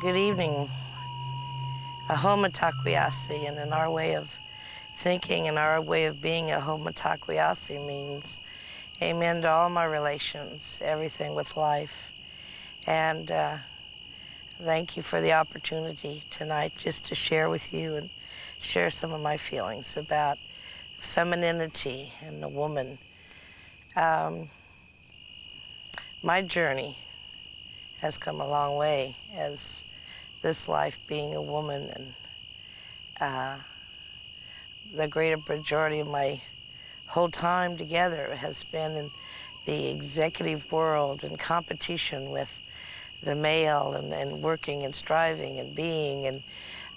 Good evening. A homataquiasi, and in our way of thinking and our way of being, a homataquiasi means amen to all my relations, everything with life. And thank you for the opportunity tonight just to share with you and share some of my feelings about femininity and the woman. My journey has come a long way as this life being a woman, and the greater majority of my whole time together has been in the executive world in competition with the male and working and striving and being.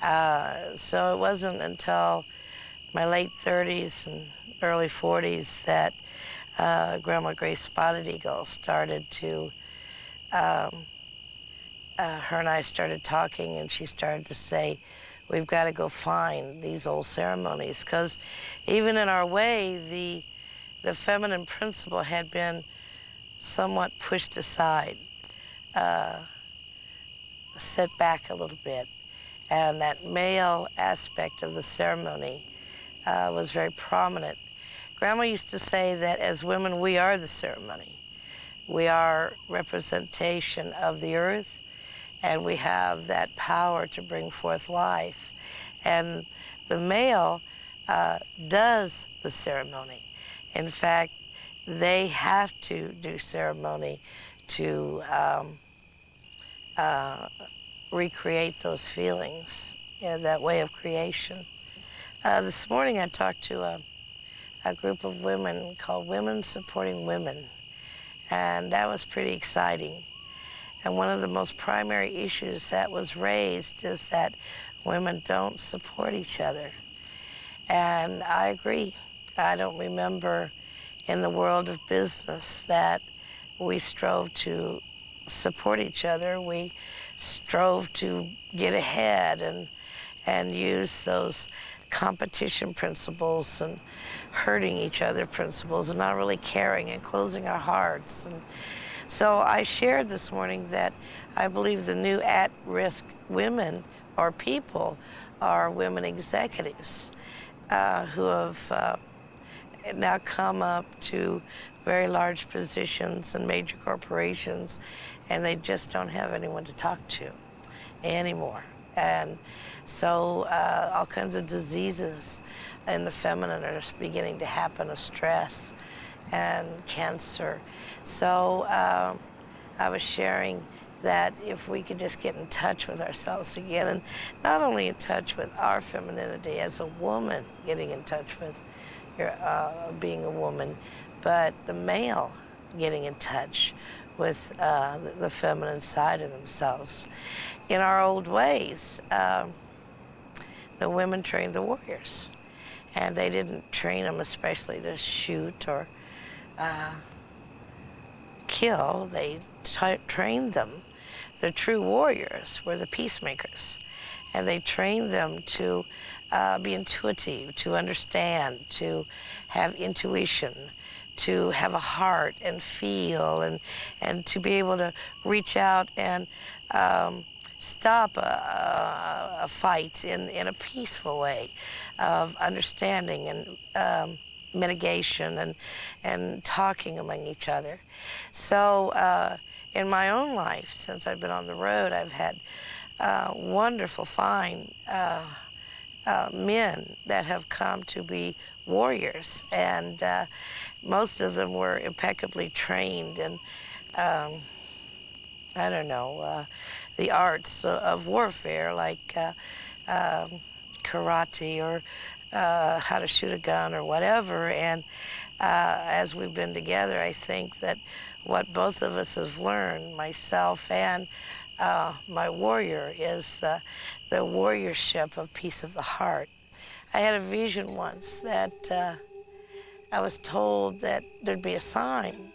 And so it wasn't until my late 30s and early 40s that Grandma Grace Spotted Eagle started to her and I started talking, and she started to say, we've got to go find these old ceremonies, because even in our way, the feminine principle had been somewhat pushed aside, set back a little bit, and that male aspect of the ceremony was very prominent. Grandma used to say that as women, we are the ceremony. We are representation of the earth, and we have that power to bring forth life. And the male does the ceremony. In fact, they have to do ceremony to recreate those feelings, that way of creation. This morning I talked to a group of women called Women Supporting Women, and that was pretty exciting. And one of the most primary issues that was raised is that women don't support each other. And I agree. I don't remember in the world of business that we strove to support each other. We strove to get ahead and use those competition principles and hurting each other principles and not really caring and closing our hearts. And so I shared this morning that I believe the new at-risk women or people are women executives who have now come up to very large positions in major corporations, and they just don't have anyone to talk to anymore. And so all kinds of diseases in the feminine are beginning to happen, of stress and cancer. So I was sharing that if we could just get in touch with ourselves again, and not only in touch with our femininity as a woman, getting in touch with being a woman, but the male getting in touch with the feminine side of themselves. In our old ways, the women trained the warriors, and they didn't train them especially to shoot or kill. They trained them. The true warriors were the peacemakers, and they trained them to be intuitive, to understand, to have intuition, to have a heart and feel, and to be able to reach out and stop a fight in a peaceful way of understanding and mitigation and talking among each other. So in my own life, since I've been on the road, I've had wonderful, fine men that have come to be warriors, and most of them were impeccably trained in, I don't know, the arts of warfare, like karate or how to shoot a gun or whatever. And as we've been together, I think that what both of us have learned, myself and my warrior, is the warriorship of peace of the heart. I had a vision once that I was told that there'd be a sign.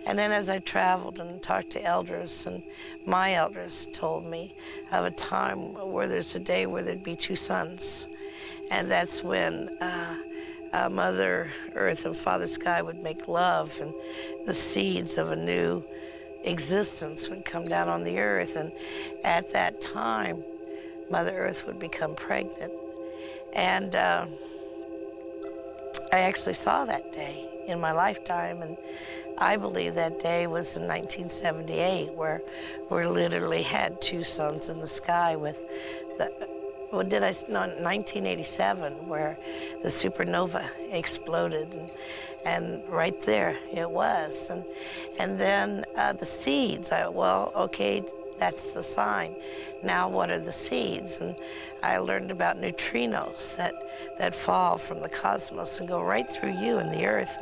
And then as I traveled and talked to elders, and my elders told me of a time where there's a day where there'd be two suns. And that's when Mother Earth and Father Sky would make love, and the seeds of a new existence would come down on the earth, and at that time, Mother Earth would become pregnant. And I actually saw that day in my lifetime, and I believe that day was in 1978, where we literally had two suns in the sky with no, 1987, where the supernova exploded, and right there it was. And then the seeds, well, okay, that's the sign. Now what are the seeds? And I learned about neutrinos that fall from the cosmos and go right through you and the earth,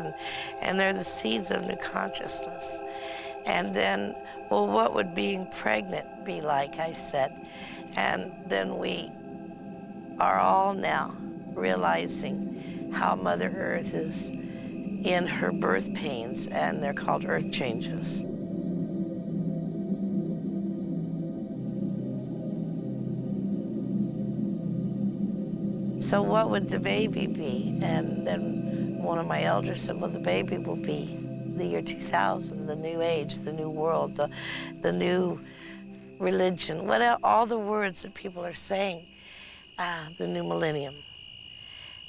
and they're the seeds of new consciousness. And then, well, what would being pregnant be like, I said. And then we are all now realizing how Mother Earth is in her birth pains, and they're called earth changes. So what would the baby be? And then one of my elders said, well, the baby will be the year 2000, the new age, the new world, the new religion, all the words that people are saying, the new millennium.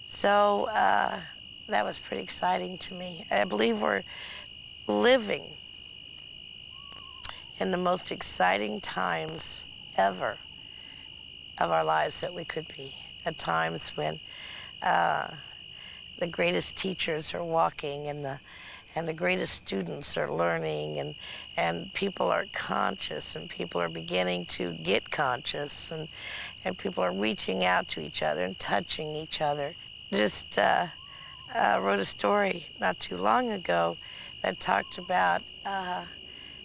So that was pretty exciting to me. I believe we're living in the most exciting times ever of our lives that we could be. At times when the greatest teachers are walking, and the greatest students are learning, and people are conscious, and people are beginning to get conscious, and people are reaching out to each other and touching each other. Just wrote a story not too long ago that talked about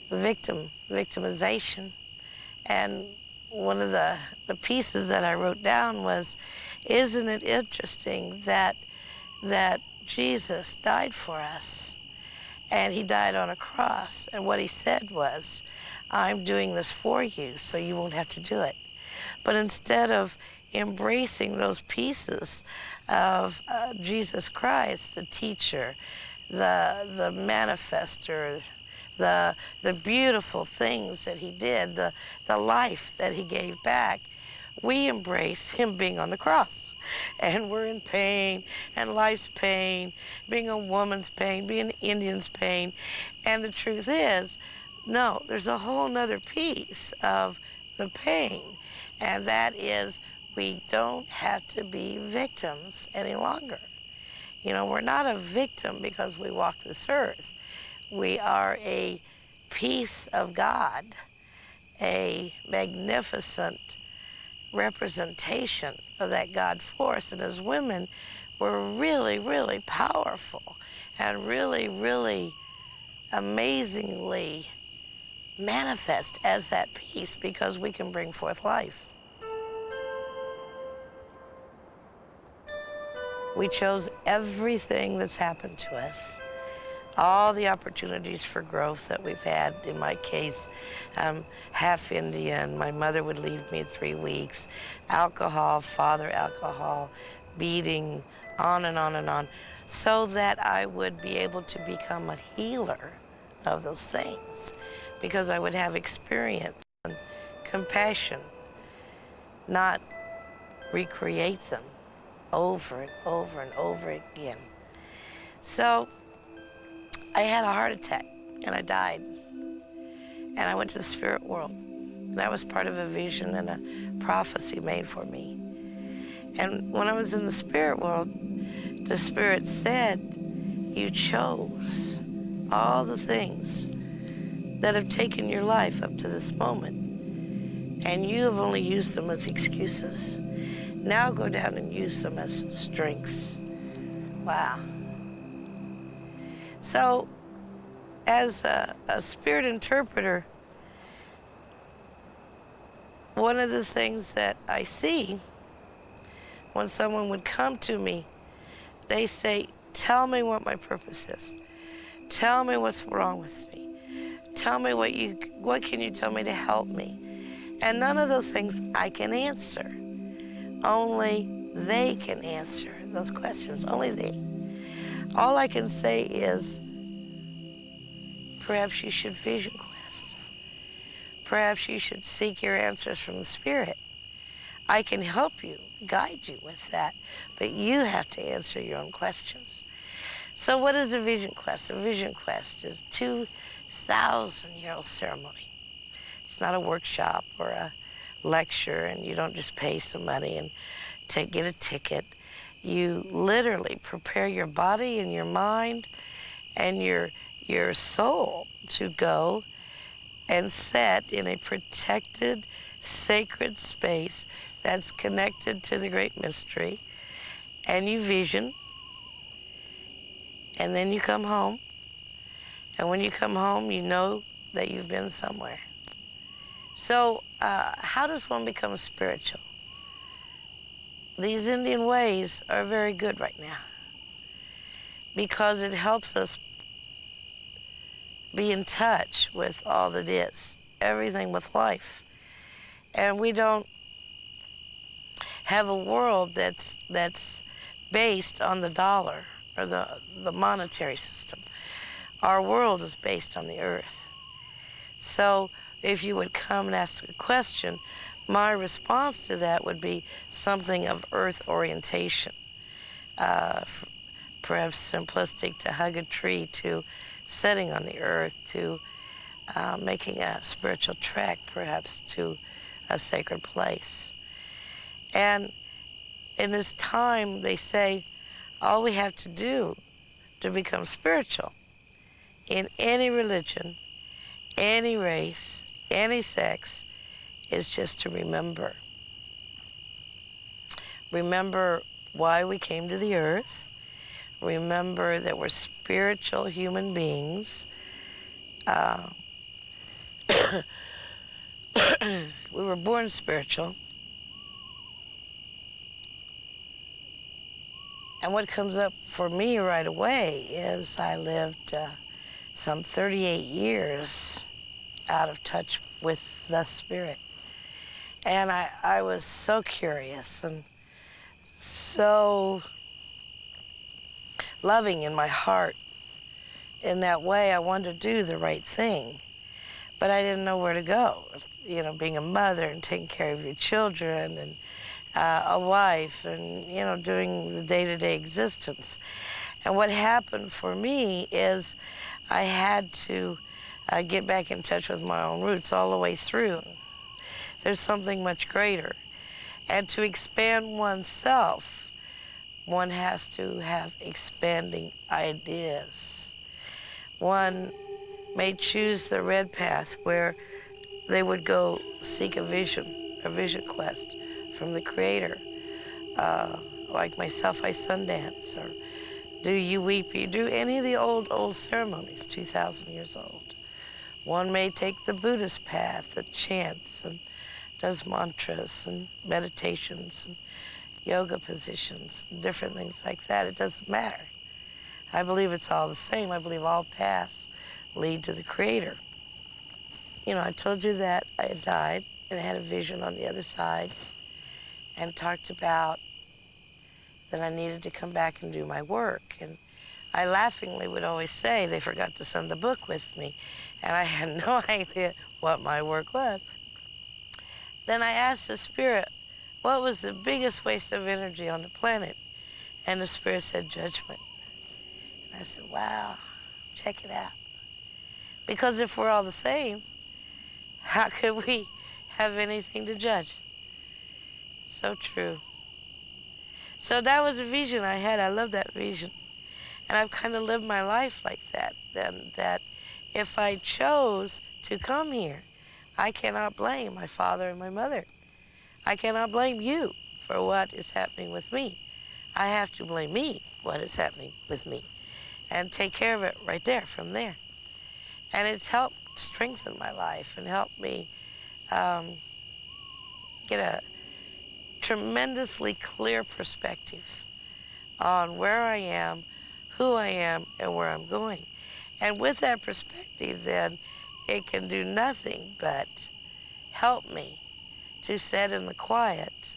victimization. And one of the pieces that I wrote down was, isn't it interesting that Jesus died for us, and he died on a cross, and what he said was, I'm doing this for you so you won't have to do it. But instead of embracing those pieces of Jesus Christ, the teacher, the manifester, the beautiful things that he did, the life that he gave back, we embrace him being on the cross. And we're in pain, and life's pain, being a woman's pain, being an Indian's pain. And the truth is, no, there's a whole nother piece of the pain, and that is we don't have to be victims any longer. You know, we're not a victim because we walk this earth. We are a piece of God, a magnificent representation of that God force. And as women, we're really, really powerful and really, really amazingly manifest as that piece, because we can bring forth life. We chose everything that's happened to us, all the opportunities for growth that we've had. In my case, half Indian, my mother would leave me in 3 weeks, alcohol, father alcohol, beating, on and on and on, so that I would be able to become a healer of those things, because I would have experience and compassion, not recreate them over and over and over again. So I had a heart attack and I died. And I went to the spirit world. That was part of a vision and a prophecy made for me. And when I was in the spirit world, the Spirit said, you chose all the things that have taken your life up to this moment, and you have only used them as excuses. Now go down and use them as strengths. Wow. So, as a spirit interpreter, one of the things that I see when someone would come to me, they say, tell me what my purpose is. Tell me what's wrong with me. Tell me what can you tell me to help me? And none of those things I can answer. Only they can answer those questions, only they. All I can say is, perhaps you should vision quest. perhaps you should seek your answers from the Spirit. I can help you, guide you with that, but you have to answer your own questions. So what is a vision quest? A vision quest is a 2,000-year-old ceremony. It's not a workshop or a lecture, and you don't just pay some money and get a ticket. You literally prepare your body and your mind and your soul to go and set in a protected, sacred space that's connected to the great mystery. And you vision, and then you come home. And when you come home, you know that you've been somewhere. So how does one become spiritual? These Indian ways are very good right now because it helps us be in touch with all that is, everything with life. And we don't have a world that's based on the dollar or the monetary system. Our world is based on the earth. So if you would come and ask a question, my response to that would be something of earth orientation. Perhaps simplistic, to hug a tree, to setting on the earth, to making a spiritual trek, perhaps to a sacred place. And in this time, they say, all we have to do to become spiritual in any religion, any race, any sex, is just to remember. Remember why we came to the earth. Remember that we're spiritual human beings. We were born spiritual. And what comes up for me right away is I lived some 38 years out of touch with the Spirit. And I was so curious and so loving in my heart. In that way, I wanted to do the right thing, but I didn't know where to go. You know, being a mother and taking care of your children and a wife and, you know, doing the day-to-day existence. And what happened for me is I had to get back in touch with my own roots all the way through. There's something much greater. And to expand oneself, one has to have expanding ideas. One may choose the red path where they would go seek a vision quest from the Creator. Like myself, I Sundance, or do you weep, you do any of the old ceremonies, 2,000 years old. One may take the Buddhist path that chants and does mantras and meditations and yoga positions and different things like that. It doesn't matter. I believe it's all the same. I believe all paths lead to the Creator. You know, I told you that I had died and I had a vision on the other side and talked about that I needed to come back and do my work. And I laughingly would always say they forgot to send the book with me, and I had no idea what my work was. Then I asked the Spirit, what was the biggest waste of energy on the planet? And the Spirit said, judgment. And I said, wow, check it out. Because if we're all the same, how could we have anything to judge? So true. So that was a vision I had. I love that vision. And I've kind of lived my life like that. Then that if I chose to come here, I cannot blame my father and my mother. I cannot blame you for what is happening with me. I have to blame me, what is happening with me, and take care of it right there, from there. And it's helped strengthen my life and helped me get a tremendously clear perspective on where I am, who I am, and where I'm going. And with that perspective, then, it can do nothing but help me to sit in the quiet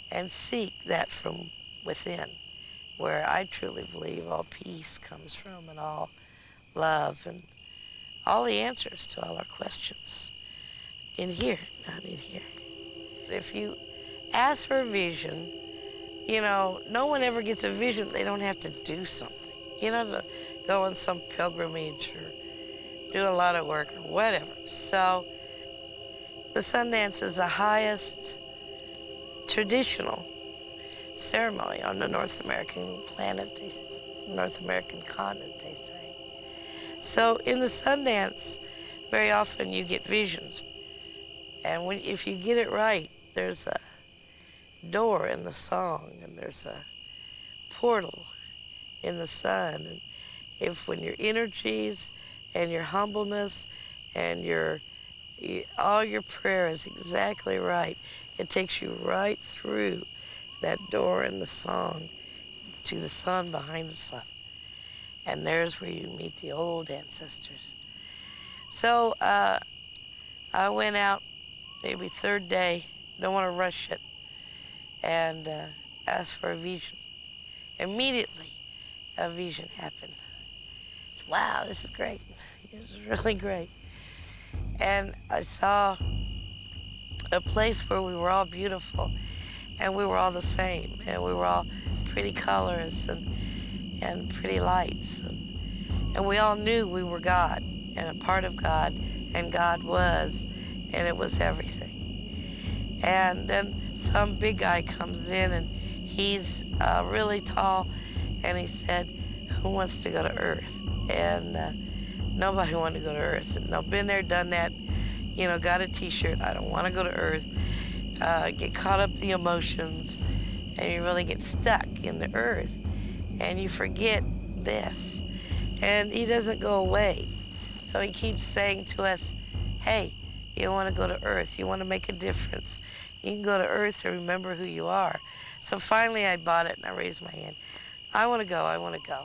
and seek that from within, where I truly believe all peace comes from, and all love, and all the answers to all our questions. in here, not in here. If you ask for a vision, you know, no one ever gets a vision. They don't have to do something, you know, to go on some pilgrimage or do a lot of work or whatever. So the Sundance is the highest traditional ceremony on the North American North American continent, they say. So in the Sundance, very often you get visions. And if you get it right, there's a door in the song, and there's a portal in the sun. And when your energies and your humbleness and all your prayer is exactly right, it takes you right through that door in the song to the sun behind the sun. And there's where you meet the old ancestors. So I went out maybe third day, don't want to rush it, and asked for a vision. Immediately, a vision happened. Wow, this is great. This is really great. And I saw a place where we were all beautiful, and we were all the same, and we were all pretty colors and pretty lights. And we all knew we were God and a part of God, and God was, and it was everything. And then some big guy comes in, and he's really tall, and he said, "Who wants to go to Earth?" And nobody wanted to go to Earth. And I've been there, done that, you know, got a t-shirt, I don't want to go to Earth. Get caught up in the emotions, and you really get stuck in the Earth, and you forget this. And he doesn't go away. So he keeps saying to us, hey, you want to go to Earth, you want to make a difference, you can go to Earth and remember who you are. So finally I bought it, and I raised my hand. I want to go, I want to go.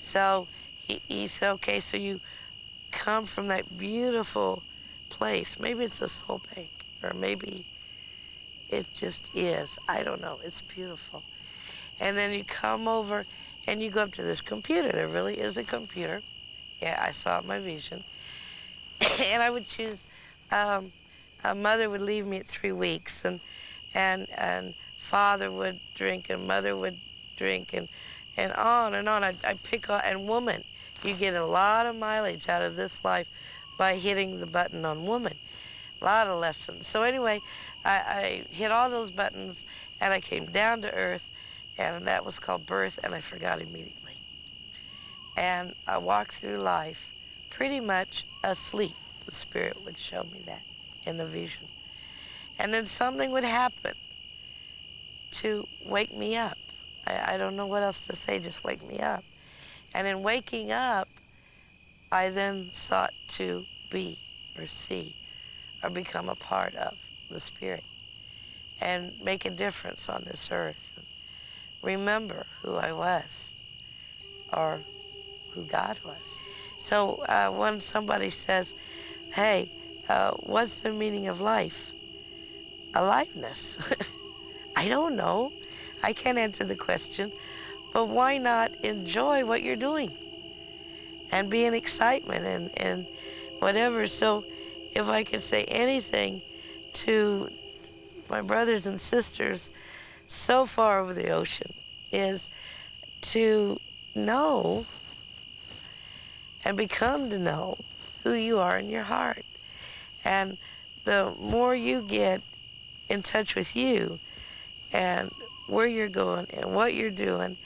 So he said, okay, so you come from that beautiful place. Maybe it's a soul bank, or maybe it just is. I don't know. It's beautiful. And then you come over and you go up to this computer. There really is a computer. Yeah, I saw it in my vision. And I would choose, a mother would leave me at 3 weeks, and father would drink, and mother would drink, and on and on. I'd pick on, and woman. You get a lot of mileage out of this life by hitting the button on woman. A lot of lessons. So anyway, I hit all those buttons, and I came down to Earth, and that was called birth, and I forgot immediately. And I walked through life pretty much asleep. The Spirit would show me that in the vision. And then something would happen to wake me up. I don't know what else to say, just wake me up. And in waking up, I then sought to be or see or become a part of the Spirit and make a difference on this earth. And remember who I was, or who God was. So when somebody says, hey, what's the meaning of life? Aliveness. I don't know. I can't answer the question, but why not enjoy what you're doing and be in excitement and whatever. So if I could say anything to my brothers and sisters so far over the ocean, is to know and become to know who you are in your heart. And the more you get in touch with you and where you're going and what you're doing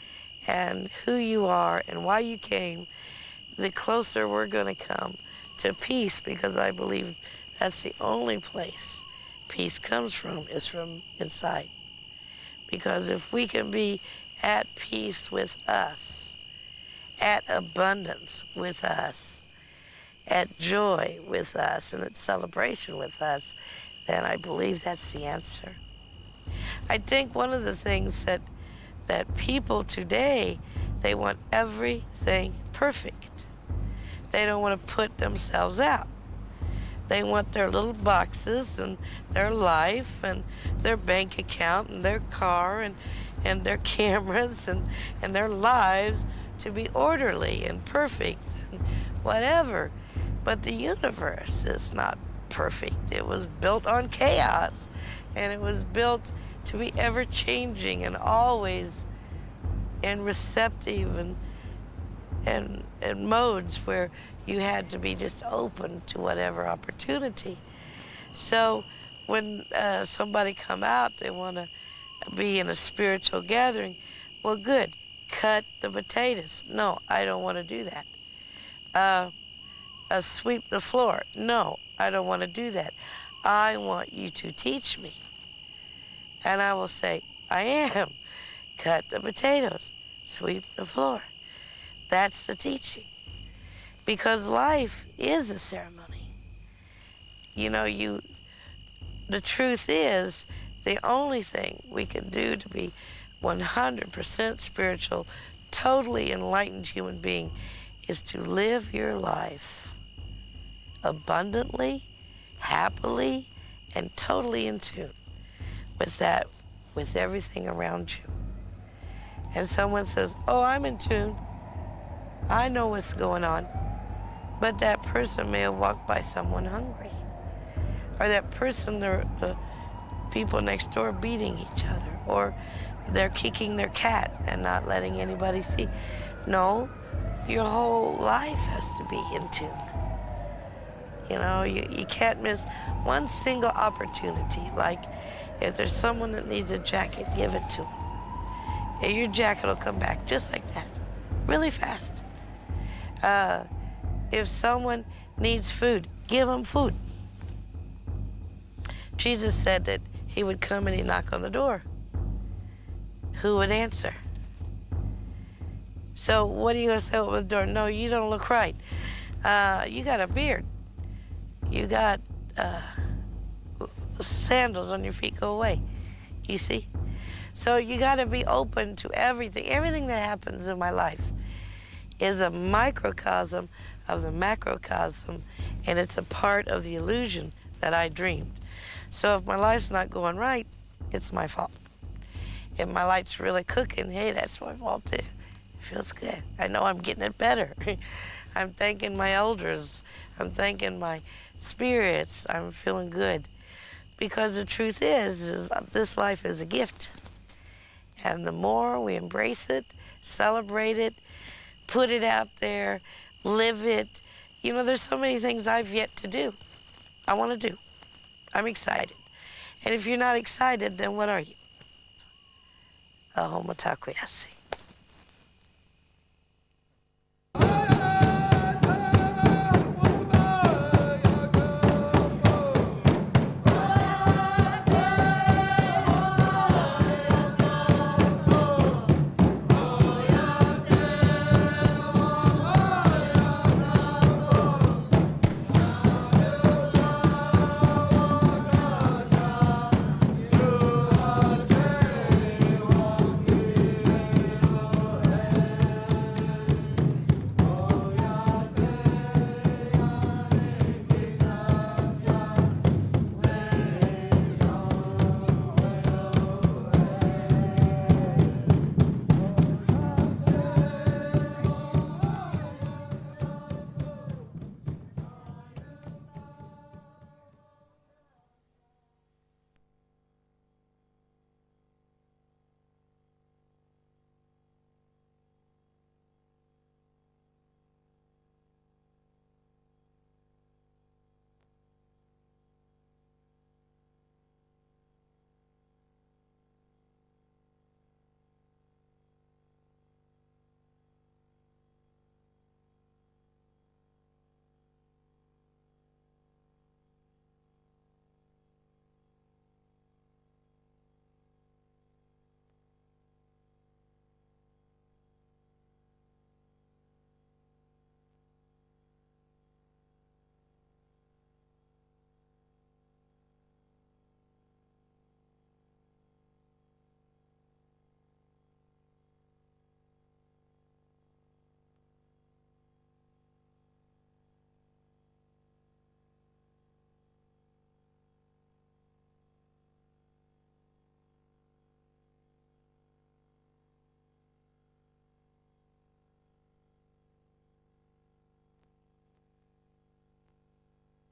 and who you are and why you came, the closer we're going to come to peace, because I believe that's the only place peace comes from, is from inside. Because if we can be at peace with us, at abundance with us, at joy with us, and at celebration with us, then I believe that's the answer. I think one of the things that people today, they want everything perfect. They don't want to put themselves out. They want their little boxes and their life and their bank account and their car and their cameras and their lives to be orderly and perfect and whatever. But the universe is not perfect. It was built on chaos, and it was built to be ever-changing and always and receptive and modes where you had to be just open to whatever opportunity. So when somebody come out, they want to be in a spiritual gathering, well, good, cut the potatoes. No, I don't want to do that. Sweep the floor. No, I don't want to do that. I want you to teach me. And I will say, I am. Cut the potatoes, sweep the floor. That's the teaching. Because life is a ceremony. You know, the truth is, the only thing we can do to be 100% spiritual, totally enlightened human being is to live your life abundantly, happily, and totally in tune with that, with everything around you. And someone says, oh, I'm in tune. I know what's going on. But that person may have walked by someone hungry. Or that person, the people next door beating each other. Or they're kicking their cat and not letting anybody see. No, your whole life has to be in tune. You know, you can't miss one single opportunity. Like, if there's someone that needs a jacket, give it to them. And your jacket will come back just like that, really fast. If someone needs food, give them food. Jesus said that he would come and he'd knock on the door. Who would answer? So what are you going to say over the door? No, you don't look right. You got a beard. You got sandals on your feet. Go away. You see? So you got to be open to everything. Everything that happens in my life is a microcosm of the macrocosm, and it's a part of the illusion that I dreamed. So if my life's not going right, it's my fault. If my life's really cooking, hey, that's my fault too. It feels good. I know I'm getting it better. I'm thanking my elders. I'm thanking my spirits. I'm feeling good. Because the truth is this life is a gift. And the more we embrace it, celebrate it, put it out there, live it. You know, there's so many things I've yet to do. I want to do. I'm excited. And if you're not excited, then what are you? A homo takoyasi.